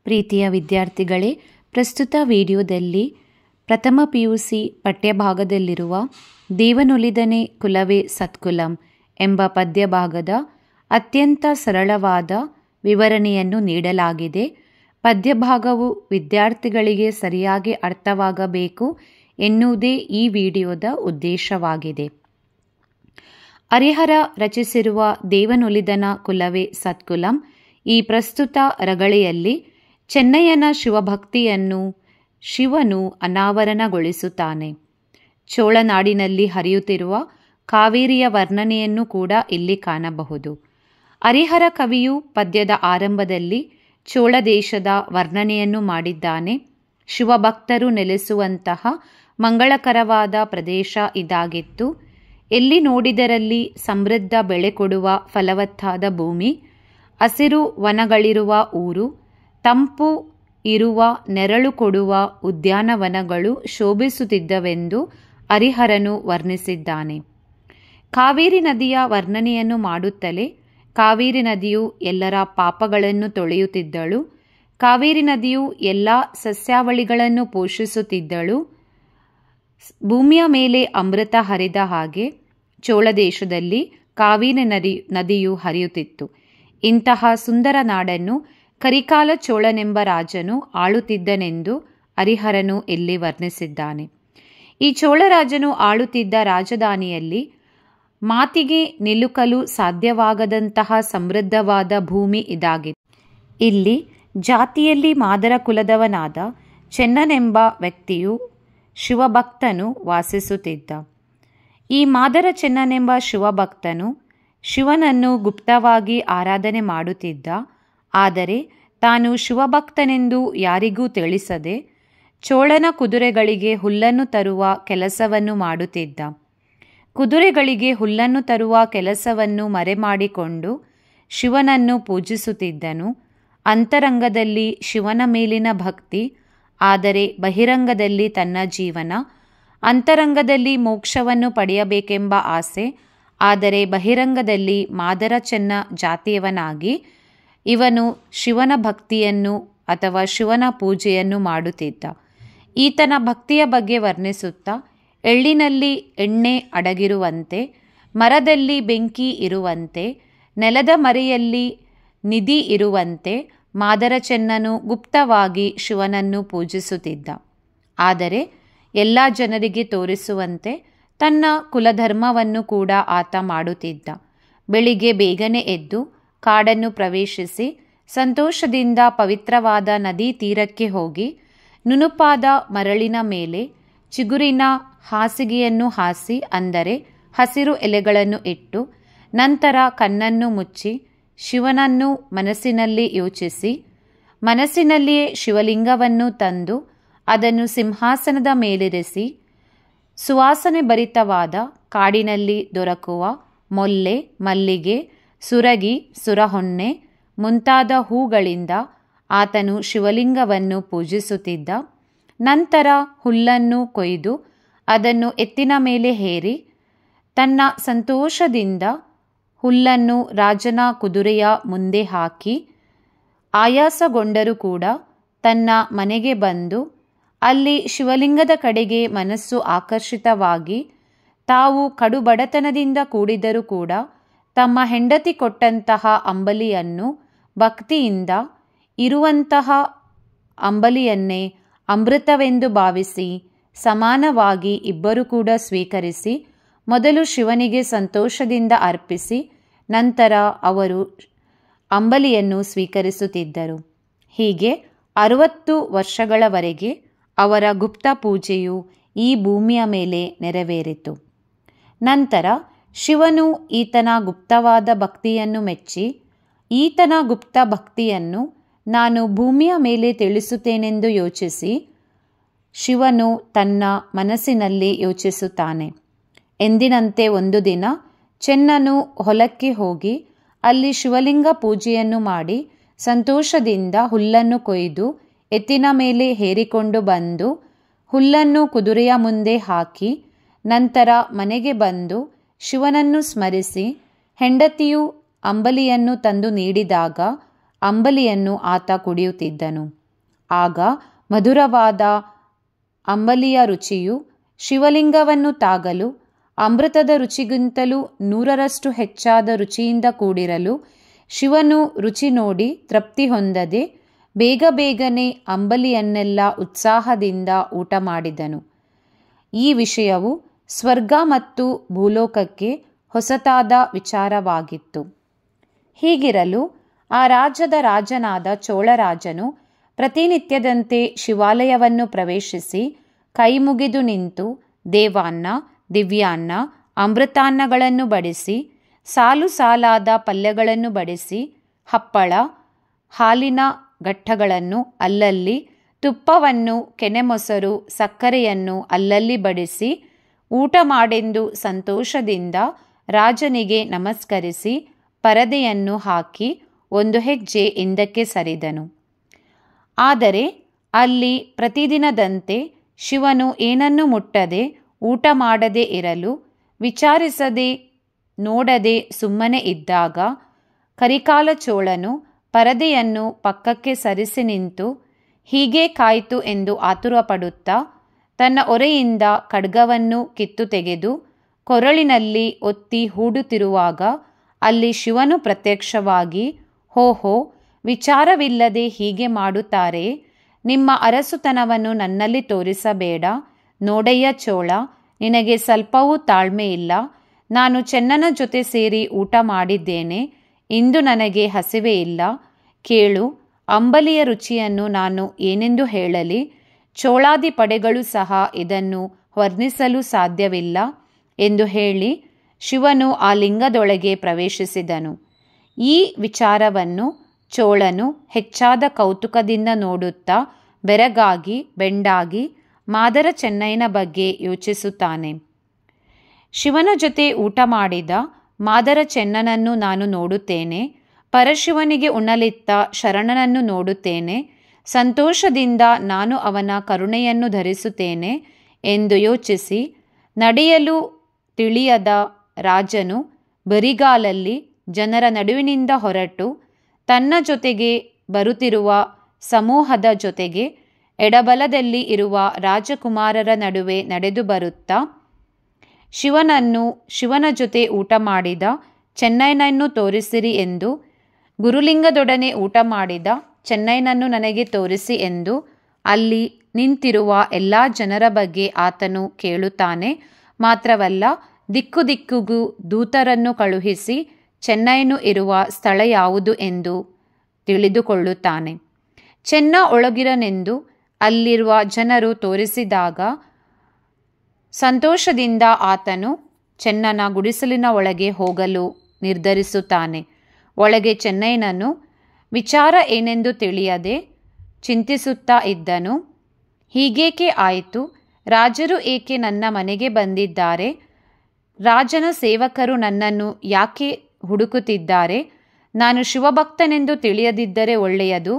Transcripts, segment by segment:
ಪ್ರೀತಿಯ ವಿದ್ಯಾರ್ಥಿಗಳೇ, ಪ್ರಸ್ತುತ ವಿಡಿಯೋದಲ್ಲಿ ಪ್ರಥಮ PUC ಪಠ್ಯಭಾಗದಲ್ಲಿರುವ ದೇವನೊಲಿದನೆ ಕುಲವೇ ಸತ್ಕುಲಂ ಎಂಬ ಪದ್ಯಭಾಗದ ಅತ್ಯಂತ ಸರಳವಾದ ವಿವರಣೆಯನ್ನು ನೀಡಲಾಗಿದೆ. ಪದ್ಯಭಾಗವು ವಿದ್ಯಾರ್ಥಿಗಳಿಗೆ ಸರಿಯಾಗಿ ಅರ್ಥವಾಗಬೇಕು ಎನ್ನುವುದೇ ಈ ವಿಡಿಯೋದ ಉದ್ದೇಶವಾಗಿದೆ. ಹರಿಹರ ರಚಿಸಿರುವ ದೇವನೊಲಿದನ ಕುಲವೇ ಸತ್ಕುಲಂ ಈ ಪ್ರಸ್ತುತ ರಗಳೆಯಲ್ಲಿ ಚೆನ್ನಯ್ಯನ ಶಿವಭಕ್ತಿಯನ್ನು ಶಿವನು ಅನಾವರಣಗೊಳಿಸುತ್ತಾನೆ. ಚೋಳನಾಡಿನಲ್ಲಿ ಹರಿಯುತ್ತಿರುವ ಕಾವೇರಿಯ ವರ್ಣನೆಯನ್ನು ಕೂಡ ಇಲ್ಲಿ ಕಾಣಬಹುದು. ಹರಿಹರ ಕವಿಯು ಪದ್ಯದ ಆರಂಭದಲ್ಲಿ ಚೋಳ ದೇಶದ ವರ್ಣನೆಯನ್ನು ಮಾಡಿದ್ದಾನೆ. ಶಿವಭಕ್ತರು ನೆಲೆಸುವಂತಹ ಮಂಗಳಕರವಾದ ಪ್ರದೇಶ ಇದಾಗಿತ್ತು. ಎಲ್ಲಿ ನೋಡಿದರಲ್ಲಿ ಸಮೃದ್ಧ ಬೆಳೆ ಕೊಡುವ ಫಲವತ್ತಾದ ಭೂಮಿ, ಹಸಿರು ವನಗಳಿರುವ ಊರು, ತಂಪು ಇರುವ ನೆರಳು ಕೊಡುವ ಉದ್ಯಾನವನಗಳು ಶೋಭಿಸುತ್ತಿದ್ದವೆಂದು ಹರಿಹರನು ವರ್ಣಿಸಿದ್ದಾನೆ. ಕಾವೇರಿ ನದಿಯ ವರ್ಣನೆಯನ್ನು ಮಾಡುತ್ತಲೇ ಕಾವೇರಿ ನದಿಯು ಎಲ್ಲರ ಪಾಪಗಳನ್ನು ತೊಳೆಯುತ್ತಿದ್ದಳು. ಕಾವೇರಿ ನದಿಯು ಎಲ್ಲ ಸಸ್ಯಾವಳಿಗಳನ್ನು ಪೋಷಿಸುತ್ತಿದ್ದಳು. ಭೂಮಿಯ ಮೇಲೆ ಅಮೃತ ಹರಿದ ಹಾಗೆ ಚೋಳ ದೇಶದಲ್ಲಿ ಕಾವೇರಿ ನದಿಯು ಹರಿಯುತ್ತಿತ್ತು. ಇಂತಹ ಸುಂದರ ನಾಡನ್ನು ಕರಿಕಾಲ ಚೋಳನೆಂಬ ರಾಜನು ಆಳುತ್ತಿದ್ದನೆಂದು ಹರಿಹರನು ಇಲ್ಲಿ ವರ್ಣಿಸಿದ್ದಾನೆ. ಈ ಚೋಳರಾಜನು ಆಳುತ್ತಿದ್ದ ರಾಜಧಾನಿಯಲ್ಲಿ ಮಾತಿಗೆ ನಿಲುಕಲು ಸಾಧ್ಯವಾಗದಂತಹ ಸಮೃದ್ಧವಾದ ಭೂಮಿ ಇದಾಗಿತ್ತು. ಇಲ್ಲಿ ಜಾತಿಯಲ್ಲಿ ಮಾದರ ಕುಲದವನಾದ ಚೆನ್ನನೆಂಬ ವ್ಯಕ್ತಿಯು ಶಿವಭಕ್ತನು ವಾಸಿಸುತ್ತಿದ್ದ. ಈ ಮಾದರ ಚೆನ್ನನೆಂಬ ಶಿವಭಕ್ತನು ಶಿವನನ್ನು ಗುಪ್ತವಾಗಿ ಆರಾಧನೆ ಮಾಡುತ್ತಿದ್ದ. ಆದರೆ ತಾನು ಶಿವಭಕ್ತನೆಂದು ಯಾರಿಗೂ ತಿಳಿಸದೆ ಚೋಳನ ಕುದುರೆಗಳಿಗೆ ಹುಲ್ಲನ್ನು ತರುವ ಕೆಲಸವನ್ನು ಮಾಡುತ್ತಿದ್ದ. ಕುದುರೆಗಳಿಗೆ ಹುಲ್ಲನ್ನು ತರುವ ಕೆಲಸವನ್ನು ಮರೆಮಾಡಿಕೊಂಡು ಶಿವನನ್ನು ಪೂಜಿಸುತ್ತಿದ್ದನು. ಅಂತರಂಗದಲ್ಲಿ ಶಿವನ ಮೇಲಿನ ಭಕ್ತಿ, ಆದರೆ ಬಹಿರಂಗದಲ್ಲಿ ತನ್ನ ಜೀವನ. ಅಂತರಂಗದಲ್ಲಿ ಮೋಕ್ಷವನ್ನು ಪಡೆಯಬೇಕೆಂಬ ಆಸೆ, ಆದರೆ ಬಹಿರಂಗದಲ್ಲಿ ಮಾದರ ಚೆನ್ನ ಜಾತಿಯವನಾಗಿ ಇವನು ಶಿವನ ಭಕ್ತಿಯನ್ನು ಅಥವಾ ಶಿವನ ಪೂಜೆಯನ್ನು ಮಾಡುತ್ತಿದ್ದ. ಈತನ ಭಕ್ತಿಯ ಬಗ್ಗೆ ವರ್ಣಿಸುತ್ತಾ, ಎಳ್ಳಿನಲ್ಲಿ ಎಣ್ಣೆ ಅಡಗಿರುವಂತೆ, ಮರದಲ್ಲಿ ಬೆಂಕಿ ಇರುವಂತೆ, ನೆಲದ ಮರೆಯಲ್ಲಿ ನಿಧಿ ಇರುವಂತೆ ಮಾದರ ಚೆನ್ನನು ಗುಪ್ತವಾಗಿ ಶಿವನನ್ನು ಪೂಜಿಸುತ್ತಿದ್ದ. ಆದರೆ ಎಲ್ಲ ಜನರಿಗೆ ತೋರಿಸುವಂತೆ ತನ್ನ ಕುಲಧರ್ಮವನ್ನು ಕೂಡ ಆತ ಮಾಡುತ್ತಿದ್ದ. ಬೆಳಿಗ್ಗೆ ಬೇಗನೆ ಎದ್ದು ಕಾಡನ್ನು ಪ್ರವೇಶಿಸಿ ಸಂತೋಷದಿಂದ ಪವಿತ್ರವಾದ ನದಿ ತೀರಕ್ಕೆ ಹೋಗಿ ನುಣುಪಾದ ಮರಳಿನ ಮೇಲೆ ಚಿಗುರಿನ ಹಾಸಿಗೆಯನ್ನು ಹಾಸಿ, ಅಂದರೆ ಹಸಿರು ಎಲೆಗಳನ್ನು ಇಟ್ಟು, ನಂತರ ಕಣ್ಣನ್ನು ಮುಚ್ಚಿ ಶಿವನನ್ನು ಮನಸ್ಸಿನಲ್ಲಿ ಯೋಚಿಸಿ, ಮನಸ್ಸಿನಲ್ಲಿಯೇ ಶಿವಲಿಂಗವನ್ನು ತಂದು ಅದನ್ನು ಸಿಂಹಾಸನದ ಮೇಲಿರಿಸಿ, ಸುವಾಸನೆ ಭರಿತವಾದ ಕಾಡಿನಲ್ಲಿ ದೊರಕುವ ಮೊಲ್ಲೆ, ಮಲ್ಲಿಗೆ, ಸುರಗಿ, ಸುರಹೊನ್ನೆ ಮುಂತಾದ ಹೂಗಳಿಂದ ಆತನು ಶಿವಲಿಂಗವನ್ನು ಪೂಜಿಸುತ್ತಿದ್ದ. ನಂತರ ಹುಲ್ಲನ್ನು ಕೊಯ್ದು ಅದನ್ನು ಎತ್ತಿನ ಮೇಲೆ ಹೇರಿ ತನ್ನ ಸಂತೋಷದಿಂದ ಹುಲ್ಲನ್ನು ರಾಜನ ಕುದುರೆಯ ಮುಂದೆ ಹಾಕಿ, ಆಯಾಸಗೊಂಡರೂ ಕೂಡ ತನ್ನ ಮನೆಗೆ ಬಂದು ಅಲ್ಲಿ ಶಿವಲಿಂಗದ ಕಡೆಗೆ ಮನಸ್ಸು ಆಕರ್ಷಿತವಾಗಿ, ತಾವು ಕಡುಬಡತನದಿಂದ ಕೂಡಿದರೂ ಕೂಡ ತಮ್ಮ ಹೆಂಡತಿ ಕೊಟ್ಟಂತಹ ಅಂಬಲಿಯನ್ನು ಭಕ್ತಿಯಿಂದ, ಇರುವಂತಹ ಅಂಬಲಿಯನ್ನೇ ಅಮೃತವೆಂದು ಭಾವಿಸಿ ಸಮಾನವಾಗಿ ಇಬ್ಬರು ಕೂಡ ಸ್ವೀಕರಿಸಿ, ಮೊದಲು ಶಿವನಿಗೆ ಸಂತೋಷದಿಂದ ಅರ್ಪಿಸಿ ನಂತರ ಅವರು ಅಂಬಲಿಯನ್ನು ಸ್ವೀಕರಿಸುತ್ತಿದ್ದರು. ಹೀಗೆ 60 ವರ್ಷಗಳವರೆಗೆ ಅವರ ಗುಪ್ತ ಪೂಜೆಯು ಈ ಭೂಮಿಯ ಮೇಲೆ ನೆರವೇರಿತು. ನಂತರ ಶಿವನು ಈತನ ಗುಪ್ತವಾದ ಭಕ್ತಿಯನ್ನು ಮೆಚ್ಚಿ, ಈತನ ಗುಪ್ತ ಭಕ್ತಿಯನ್ನು ನಾನು ಭೂಮಿಯ ಮೇಲೆ ತಿಳಿಸುತ್ತೇನೆಂದು ಯೋಚಿಸಿ, ಶಿವನು ತನ್ನ ಮನಸ್ಸಿನಲ್ಲಿ ಯೋಚಿಸುತ್ತಾನೆ. ಎಂದಿನಂತೆ ಒಂದು ದಿನ ಚೆನ್ನನು ಹೊಲಕ್ಕೆ ಹೋಗಿ ಅಲ್ಲಿ ಶಿವಲಿಂಗ ಪೂಜೆಯನ್ನು ಮಾಡಿ ಸಂತೋಷದಿಂದ ಹುಲ್ಲನ್ನು ಕೊಯ್ದು ಎತ್ತಿನ ಮೇಲೆ ಹೇರಿಕೊಂಡು ಬಂದು ಹುಲ್ಲನ್ನು ಕುದುರೆಯ ಮುಂದೆ ಹಾಕಿ, ನಂತರ ಮನೆಗೆ ಬಂದು ಶಿವನನ್ನು ಸ್ಮರಿಸಿ ಹೆಂಡತಿಯು ಅಂಬಲಿಯನ್ನು ತಂದು ನೀಡಿದಾಗ ಅಂಬಲಿಯನ್ನು ಆತ ಕುಡಿಯುತ್ತಿದ್ದನು. ಆಗ ಮಧುರವಾದ ಅಂಬಲಿಯ ರುಚಿಯು ಶಿವಲಿಂಗವನ್ನು ತಾಗಲು, ಅಮೃತದ ರುಚಿಗಿಂತಲೂ 100ರಷ್ಟು ಹೆಚ್ಚಾದ ರುಚಿಯಿಂದ ಕೂಡಿರಲು ಶಿವನು ರುಚಿ ನೋಡಿ ತೃಪ್ತಿ ಹೊಂದದೆ ಬೇಗನೆ ಅಂಬಲಿಯನ್ನೆಲ್ಲ ಉತ್ಸಾಹದಿಂದ ಊಟ ಮಾಡಿದನು. ಈ ವಿಷಯವು ಸ್ವರ್ಗ ಮತ್ತು ಭೂಲೋಕಕ್ಕೆ ಹೊಸತಾದ ವಿಚಾರವಾಗಿತ್ತು. ಹೀಗಿರಲು ಆ ರಾಜ್ಯದ ರಾಜನಾದ ಚೋಳರಾಜನು ಪ್ರತಿನಿತ್ಯದಂತೆ ಶಿವಾಲಯವನ್ನು ಪ್ರವೇಶಿಸಿ ಕೈಮುಗಿದು ನಿಂತು ದೇವಾನ್ನ, ದಿವ್ಯಾನ್ನ, ಅಮೃತಾನ್ನಗಳನ್ನು ಬಡಿಸಿ, ಸಾಲು ಸಾಲಾದ ಪಲ್ಯಗಳನ್ನು ಬಡಿಸಿ, ಹಪ್ಪಳ, ಹಾಲಿನ ಘಟ್ಟಗಳನ್ನು ಅಲ್ಲಲ್ಲಿ, ತುಪ್ಪವನ್ನು, ಕೆನೆಮೊಸರು, ಸಕ್ಕರೆಯನ್ನು ಅಲ್ಲಲ್ಲಿ ಬಡಿಸಿ ಊಟ ಮಾಡೆಂದು ಸಂತೋಷದಿಂದ ರಾಜನಿಗೆ ನಮಸ್ಕರಿಸಿ ಪರದೆಯನ್ನು ಹಾಕಿ 1 ಹೆಜ್ಜೆ ಹಿಂದಕ್ಕೆ ಸರಿದನು. ಆದರೆ ಅಲ್ಲಿ ಪ್ರತಿದಿನದಂತೆ ಶಿವನು ಏನನ್ನೂ ಮುಟ್ಟದೆ ಊಟ ಮಾಡದೆ ಇರಲು ವಿಚಾರಿಸದೆ ನೋಡದೆ ಸುಮ್ಮನೆ ಇದ್ದಾಗ ಕರಿಕಾಲ ಚೋಳನು ಪರದೆಯನ್ನು ಪಕ್ಕಕ್ಕೆ ಸರಿಸಿ ನಿಂತು ಹೀಗೆ ಕಾಯ್ತು ಎಂದು ಆತುರಪಡುತ್ತಾ ತನ್ನ ಒರೆಯಿಂದ ಖಡ್ಗವನ್ನು ಕಿತ್ತು ತೆಗೆದು ಕೊರಳಿನಲ್ಲಿ ಒತ್ತಿ ಹೂಡುತ್ತಿರುವಾಗ ಅಲ್ಲಿ ಶಿವನು ಪ್ರತ್ಯಕ್ಷವಾಗಿ, "ಹೋಹೋ, ವಿಚಾರವಿಲ್ಲದೆ ಹೀಗೆ ಮಾಡುತ್ತಾರೆ. ನಿಮ್ಮ ಅರಸುತನವನ್ನು ನನ್ನಲ್ಲಿ ತೋರಿಸಬೇಡ. ನೋಡಯ್ಯ ಚೋಳ, ನಿನಗೆ ಸ್ವಲ್ಪವೂ ತಾಳ್ಮೆ ಇಲ್ಲ. ನಾನು ಚೆನ್ನನ ಜೊತೆ ಸೇರಿ ಊಟ ಮಾಡಿದ್ದೇನೆ. ಇಂದು ನನಗೆ ಹಸಿವೆ ಇಲ್ಲ. ಕೇಳು, ಅಂಬಲಿಯ ರುಚಿಯನ್ನು ನಾನು ಏನೆಂದು ಹೇಳಲಿ? ಚೋಳಾದಿ ಪಡೆಗಳು ಸಹ ಇದನ್ನು ವರ್ಣಿಸಲು ಸಾಧ್ಯವಿಲ್ಲ" ಎಂದು ಹೇಳಿ ಶಿವನು ಆ ಲಿಂಗದೊಳಗೆ ಪ್ರವೇಶಿಸಿದನು. ಈ ವಿಚಾರವನ್ನು ಚೋಳನು ಹೆಚ್ಚಾದ ಕೌತುಕದಿಂದ ನೋಡುತ್ತಾ ಬೆರಗಾಗಿ ಬೆಂಡಾಗಿ ಮಾದರ ಚೆನ್ನೈನ ಬಗ್ಗೆ ಯೋಚಿಸುತ್ತಾನೆ. ಶಿವನ ಜೊತೆ ಊಟ ಮಾಡಿದ ಮಾದರ ಚೆನ್ನನನ್ನು ನಾನು ನೋಡುತ್ತೇನೆ. ಪರಶಿವನಿಗೆ ಉಣಲಿತ್ತ ಶರಣನನ್ನು ನೋಡುತ್ತೇನೆ. ಸಂತೋಷದಿಂದ ನಾನು ಅವನ ಕರುಣೆಯನ್ನು ಧರಿಸುತ್ತೇನೆ ಎಂದು ಯೋಚಿಸಿ ನಡೆಯಲು ತಿಳಿಯದ ರಾಜನು ಬರಿಗಾಲಲ್ಲಿ ಜನರ ನಡುವಿನಿಂದ ಹೊರಟು ತನ್ನ ಜೊತೆಗೆ ಬರುತ್ತಿರುವ ಸಮೂಹದ ಜೊತೆಗೆ ಎಡಬಲದಲ್ಲಿ ಇರುವ ರಾಜಕುಮಾರರ ನಡುವೆ ನಡೆದು ಬರುತ್ತಾ ಶಿವನ ಜೊತೆ ಊಟ ಮಾಡಿದ ಚೆನ್ನೈನನ್ನು ತೋರಿಸಿರಿ ಎಂದು, ಗುರುಲಿಂಗದೊಡನೆ ಊಟ ಮಾಡಿದ ಚೆನ್ನೈನನ್ನು ನನಗೆ ತೋರಿಸಿ ಎಂದು ಅಲ್ಲಿ ನಿಂತಿರುವ ಎಲ್ಲ ಜನರ ಬಗ್ಗೆ ಆತನು ಕೇಳುತ್ತಾನೆ. ಮಾತ್ರವಲ್ಲ, ದಿಕ್ಕು ದಿಕ್ಕಿಗೂ ದೂತರನ್ನು ಕಳುಹಿಸಿ ಚೆನ್ನೈನು ಇರುವ ಸ್ಥಳ ಯಾವುದು ಎಂದು ತಿಳಿದುಕೊಳ್ಳುತ್ತಾನೆ. ಚೆನ್ನ ಒಳಗಿರನೆಂದು ಅಲ್ಲಿರುವ ಜನರು ತೋರಿಸಿದಾಗ ಸಂತೋಷದಿಂದ ಆತನು ಚೆನ್ನನ ಗುಡಿಸಲಿನ ಒಳಗೆ ಹೋಗಲು ನಿರ್ಧರಿಸುತ್ತಾನೆ. ಒಳಗೆ ಚೆನ್ನೈನನು ವಿಚಾರ ಏನೆಂದು ತಿಳಿಯದೆ ಚಿಂತಿಸುತ್ತಾ ಇದ್ದನು. ಹೀಗೇಕೆ ಆಯಿತು? ರಾಜರು ಏಕೆ ನನ್ನ ಮನೆಗೆ ಬಂದಿದ್ದಾರೆ? ರಾಜನ ಸೇವಕರು ನನ್ನನ್ನು ಯಾಕೆ ಹುಡುಕುತ್ತಿದ್ದಾರೆ? ನಾನು ಶಿವಭಕ್ತನೆಂದು ತಿಳಿಯದಿದ್ದರೆ ಒಳ್ಳೆಯದು.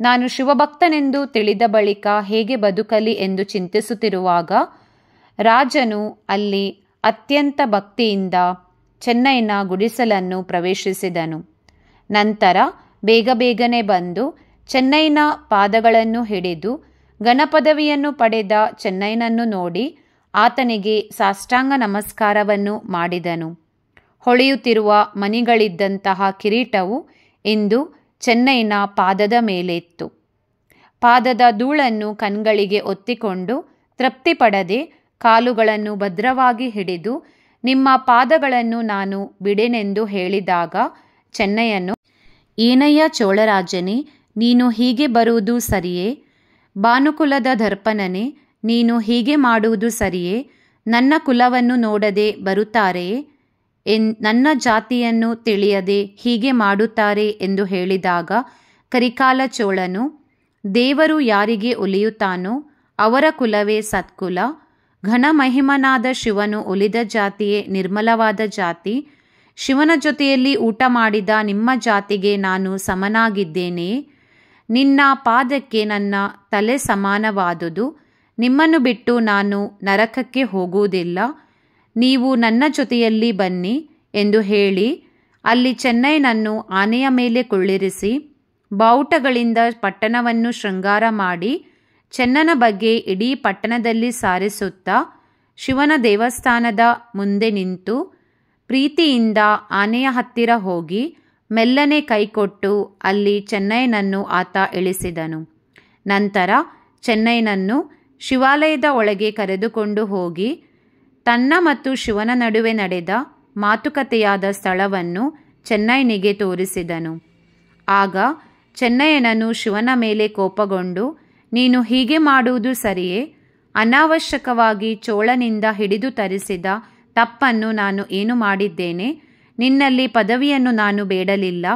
ನಾನು ಶಿವಭಕ್ತನೆಂದು ತಿಳಿದ ಬಳಿಕ ಹೇಗೆ ಬದುಕಲಿ ಎಂದು ಚಿಂತಿಸುತ್ತಿರುವಾಗ ರಾಜನು ಅಲ್ಲಿ ಅತ್ಯಂತ ಭಕ್ತಿಯಿಂದ ಚೆನ್ನೈನ ಗುಡಿಸಲನ್ನು ಪ್ರವೇಶಿಸಿದನು. ನಂತರ ಬೇಗನೆ ಬಂದು ಚೆನ್ನೈನ ಪಾದಗಳನ್ನು ಹಿಡಿದು ಗಣಪದವಿಯನ್ನು ಪಡೆದ ಚೆನ್ನೈನನ್ನು ನೋಡಿ ಆತನಿಗೆ ಸಾಷ್ಟಾಂಗ ನಮಸ್ಕಾರವನ್ನು ಮಾಡಿದನು. ಹೊಳೆಯುತ್ತಿರುವ ಮಣಿಗಳಿದ್ದಂತಹ ಕಿರೀಟವು ಇಂದು ಚೆನ್ನೈನ ಪಾದದ ಮೇಲಿತ್ತು. ಪಾದದ ಧೂಳನ್ನು ಕಣ್ಗಳಿಗೆ ಒತ್ತಿಕೊಂಡು ತೃಪ್ತಿಪಡದೆ ಕಾಲುಗಳನ್ನು ಭದ್ರವಾಗಿ ಹಿಡಿದು, "ನಿಮ್ಮ ಪಾದಗಳನ್ನು ನಾನು ಬಿಡೆನೆಂದು ಹೇಳಿದಾಗ ಚೆನ್ನೈಯನ್ನು, "ಏನಯ್ಯ ಚೋಳರಾಜನೇ, ನೀನು ಹೀಗೆ ಬರುವುದು ಸರಿಯೇ? ಭಾನುಕುಲದ ದರ್ಪಣನೇ, ನೀನು ಹೀಗೆ ಮಾಡುವುದು ಸರಿಯೇ? ನನ್ನ ಕುಲವನ್ನು ನೋಡದೆ ಬರುತ್ತಾರೆಯೇ? ನನ್ನ ಜಾತಿಯನ್ನು ತಿಳಿಯದೆ ಹೀಗೆ ಮಾಡುತ್ತಾರೆ" ಎಂದು ಹೇಳಿದಾಗ ಕರಿಕಾಲ ಚೋಳನು, "ದೇವರು ಯಾರಿಗೆ ಒಲಿಯುತ್ತಾನೋ ಅವರ ಕುಲವೇ ಸತ್ಕುಲ. ಘನಮಹಿಮನಾದ ಶಿವನು ಒಲಿದ ಜಾತಿಯೇ ನಿರ್ಮಲವಾದ ಜಾತಿ. ಶಿವನ ಜೊತೆಯಲ್ಲಿ ಊಟ ಮಾಡಿದ ನಿಮ್ಮ ಜಾತಿಗೆ ನಾನು ಸಮನಾಗಿದ್ದೇನೆಯೇ? ನಿನ್ನ ಪಾದಕ್ಕೆ ನನ್ನ ತಲೆ ಸಮಾನವಾದುದು. ನಿಮ್ಮನ್ನು ಬಿಟ್ಟು ನಾನು ನರಕಕ್ಕೆ ಹೋಗುವುದಿಲ್ಲ. ನೀವು ನನ್ನ ಜೊತೆಯಲ್ಲಿ ಬನ್ನಿ" ಎಂದು ಹೇಳಿ ಅಲ್ಲಿ ಚೆನ್ನೈನನ್ನು ಆನೆಯ ಮೇಲೆ ಕುಳ್ಳಿರಿಸಿ ಬಾವುಟಗಳಿಂದ ಪಟ್ಟಣವನ್ನು ಶೃಂಗಾರ ಮಾಡಿ ಚೆನ್ನನ ಬಗ್ಗೆ ಇಡೀ ಪಟ್ಟಣದಲ್ಲಿ ಸಾರಿಸುತ್ತಾ ಶಿವನ ದೇವಸ್ಥಾನದ ಮುಂದೆ ನಿಂತು ಪ್ರೀತಿಯಿಂದ ಆನೆಯ ಹತ್ತಿರ ಹೋಗಿ ಮೆಲ್ಲನೆ ಕೈಕೊಟ್ಟು ಅಲ್ಲಿ ಚೆನ್ನಯ್ಯನನ್ನು ಆತ ಇಳಿಸಿದನು. ನಂತರ ಚೆನ್ನಯ್ಯನನ್ನು ಶಿವಾಲಯದ ಒಳಗೆ ಕರೆದುಕೊಂಡು ಹೋಗಿ ತನ್ನ ಮತ್ತು ಶಿವನ ನಡುವೆ ನಡೆದ ಮಾತುಕತೆಯಾದ ಸ್ಥಳವನ್ನು ಚೆನ್ನಯ್ಯನಿಗೆ ತೋರಿಸಿದನು. ಆಗ ಚೆನ್ನಯ್ಯನನು ಶಿವನ ಮೇಲೆ ಕೋಪಗೊಂಡು, ನೀನು ಹೀಗೆ ಮಾಡುವುದು ಸರಿಯೇ? ಅನಾವಶ್ಯಕವಾಗಿ ಚೋಳನಿಂದ ಹಿಡಿದು ತರಿಸಿದ ತಪ್ಪನ್ನು ನಾನು ಏನು ಮಾಡಿದ್ದೇನೆ? ನಿನ್ನಲ್ಲಿ ಪದವಿಯನ್ನು ನಾನು ಬೇಡಲಿಲ್ಲ.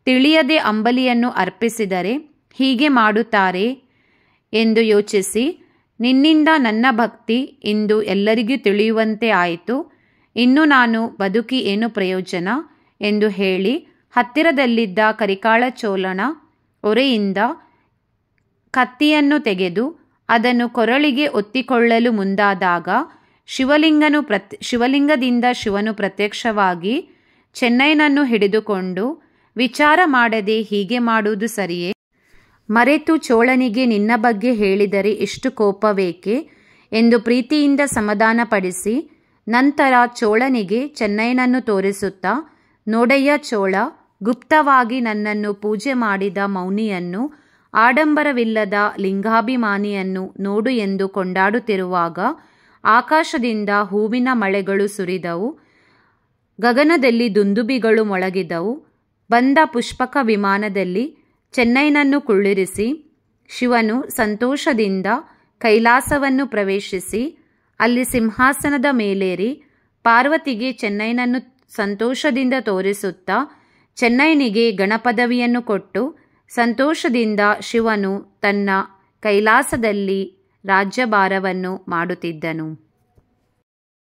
ತಿಳಿಯದೆ ಅಂಬಲಿಯನ್ನು ಅರ್ಪಿಸಿದರೆ ಹೀಗೆ ಮಾಡುತ್ತಾರೆ ಎಂದು ಯೋಚಿಸಿ, ನಿನ್ನಿಂದ ನನ್ನ ಭಕ್ತಿ ಇಂದು ಎಲ್ಲರಿಗೂ ತಿಳಿಯುವಂತೆ ಆಯಿತು. ಇನ್ನು ನಾನು ಬದುಕಿ ಏನು ಪ್ರಯೋಜನ ಎಂದು ಹೇಳಿ ಹತ್ತಿರದಲ್ಲಿದ್ದ ಕರಿಕಾಳ ಚೋಳನ ಒರೆಯಿಂದ ಕತ್ತಿಯನ್ನು ತೆಗೆದು ಅದನ್ನು ಕೊರಳಿಗೆ ಒತ್ತಿಕೊಳ್ಳಲು ಮುಂದಾದಾಗ ಶಿವಲಿಂಗದಿಂದ ಶಿವನು ಪ್ರತ್ಯಕ್ಷವಾಗಿ ಚೆನ್ನಯ್ಯನನ್ನು ಹಿಡಿದುಕೊಂಡು, ವಿಚಾರ ಮಾಡದೆ ಹೀಗೆ ಮಾಡುವುದು ಸರಿಯೇ? ಮರೆತು ಚೋಳನಿಗೆ ನಿನ್ನ ಬಗ್ಗೆ ಹೇಳಿದರೆ ಇಷ್ಟು ಕೋಪವೇಕೆ ಎಂದು ಪ್ರೀತಿಯಿಂದ ಸಮಾಧಾನಪಡಿಸಿ, ನಂತರ ಚೋಳನಿಗೆ ಚೆನ್ನಯ್ಯನನ್ನು ತೋರಿಸುತ್ತಾ, ನೋಡಯ್ಯ ಚೋಳ, ಗುಪ್ತವಾಗಿ ನನ್ನನ್ನು ಪೂಜೆ ಮಾಡಿದ ಮೌನಿಯನ್ನು, ಆಡಂಬರವಿಲ್ಲದ ಲಿಂಗಾಭಿಮಾನಿಯನ್ನು ನೋಡು ಎಂದು ಕೊಂಡಾಡುತ್ತಿರುವಾಗ ಆಕಾಶದಿಂದ ಹೂವಿನ ಮಳೆಗಳು ಸುರಿದವು, ಗಗನದಲ್ಲಿ ದುಂದುಬಿಗಳು ಮೊಳಗಿದವು. ಬಂದ ಪುಷ್ಪಕ ವಿಮಾನದಲ್ಲಿ ಚೆನ್ನಯ್ಯನನ್ನು ಕುಳ್ಳಿರಿಸಿ ಶಿವನು ಸಂತೋಷದಿಂದ ಕೈಲಾಸವನ್ನು ಪ್ರವೇಶಿಸಿ ಅಲ್ಲಿ ಸಿಂಹಾಸನದ ಮೇಲೇರಿ ಪಾರ್ವತಿಗೆ ಚೆನ್ನಯ್ಯನನ್ನು ಸಂತೋಷದಿಂದ ತೋರಿಸುತ್ತಾ ಚೆನ್ನಯ್ಯನಿಗೆ ಗಣಪದವಿಯನ್ನು ಕೊಟ್ಟು ಸಂತೋಷದಿಂದ ಶಿವನು ತನ್ನ ಕೈಲಾಸದಲ್ಲಿ ರಾಜ್ಯಭಾರವನ್ನು ಮಾಡುತ್ತಿದ್ದನು.